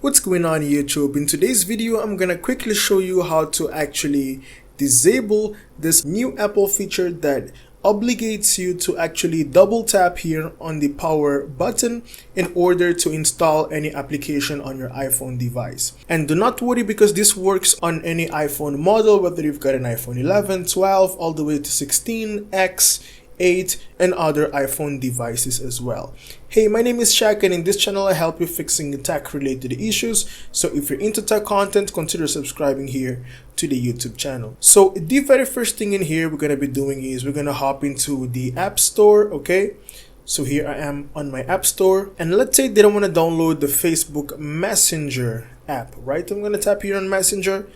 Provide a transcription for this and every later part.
What's going on YouTube? In today's video, I'm gonna quickly show you how to actually disable this new Apple feature that obligates you to actually double tap here on the power button in order to install any application on your iPhone device. And do not worry, because this works on any iPhone model, whether you've got an iPhone 11, 12, all the way to 16, X, 8 and other iPhone devices as well. Hey, my name is Shaq, and in this channel I help you fixing tech related issues. So if you're into tech content, consider subscribing here to the YouTube channel. So the very first thing in here we're gonna be doing is we're gonna hop into the App Store. Okay, so here I am on my App Store, and let's say they don't want to download the Facebook Messenger app, right? I'm gonna tap here on Messenger.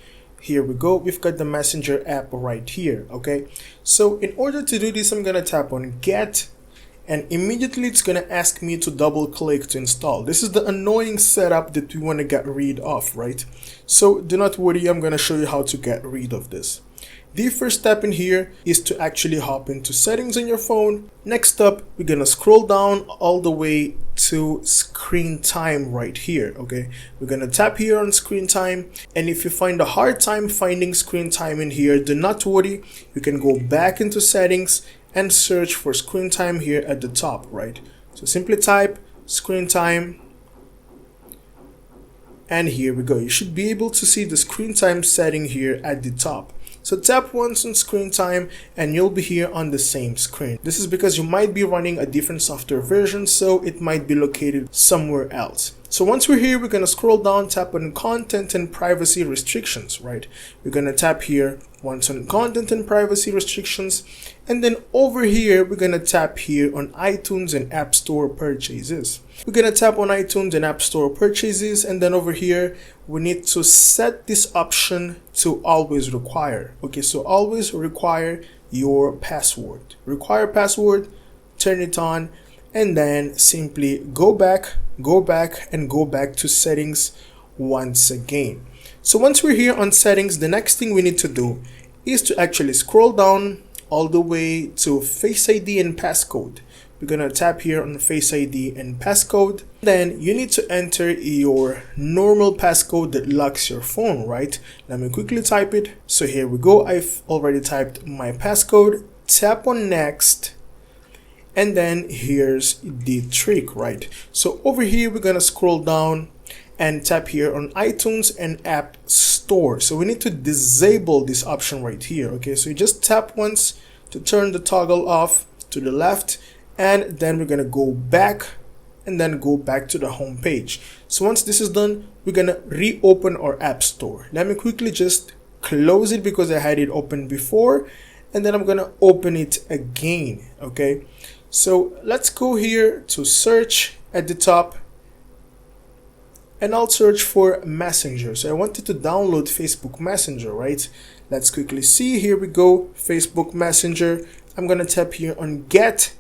Here we go, we've got the Messenger app right here. Okay, so in order to do this, I'm gonna tap on Get, and immediately it's gonna ask me to double click to install. This is the annoying setup that we want to get rid of, right? So do not worry, I'm gonna show you how to get rid of this. The first step in here is to actually hop into settings on your phone. Next up, we're gonna scroll down all the way to screen time right here. Okay, we're gonna tap here on screen time, and if you find a hard time finding screen time in here, do not worry, you can go back into settings and search for screen time here at the top, right? So simply type screen time, and here we go. You should be able to see the screen time setting here at the top. So tap once on screen time and you'll be here on the same screen. This is because you might be running a different software version, so it might be located somewhere else. So once we're here, we're going to scroll down, tap on content and privacy restrictions, right? We're going to tap here once on content and privacy restrictions, and then over here we're going to tap here on iTunes and App Store purchases. We're going to tap on iTunes and App Store purchases, and then over here we need to set this option to always require. Okay, so always require your password. Require password, turn it on, and then simply go back and go back to settings once again. So once we're here on settings, the next thing we need to do is to actually scroll down all the way to Face ID and passcode. We're gonna tap here on Face ID and passcode. Then you need to enter your normal passcode that locks your phone, right? Let me quickly type it. So here we go. I've already typed my passcode. Tap on next. And then here's the trick, right? So over here, we're gonna scroll down and tap here on iTunes and App Store. So we need to disable this option right here. Okay, so you just tap once to turn the toggle off to the left, and then we're gonna go back and then go back to the home page. So once this is done, we're gonna reopen our App Store. Let me quickly just close it because I had it open before, and then I'm gonna open it again. Okay, so let's go here to search at the top, and I'll search for Messenger. So I wanted to download Facebook Messenger, right? Let's quickly see. Here we go, Facebook Messenger. I'm gonna tap here on Get,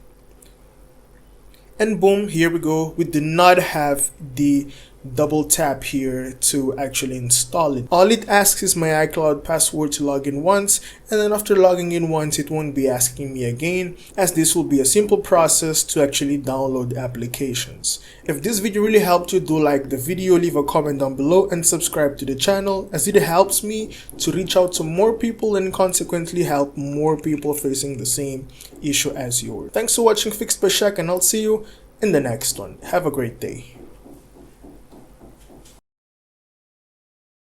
and boom, here we go. We did not have the double tap here to actually install it. All it asks is my iCloud password to log in once, and then after logging in once, it won't be asking me again, as this will be a simple process to actually download applications. If this video really helped you, do like the video, leave a comment down below, and subscribe to the channel, as it helps me to reach out to more people and consequently help more people facing the same issue as yours. Thanks for watching Fixed by Shaq, and I'll see you in the next one. Have a great day.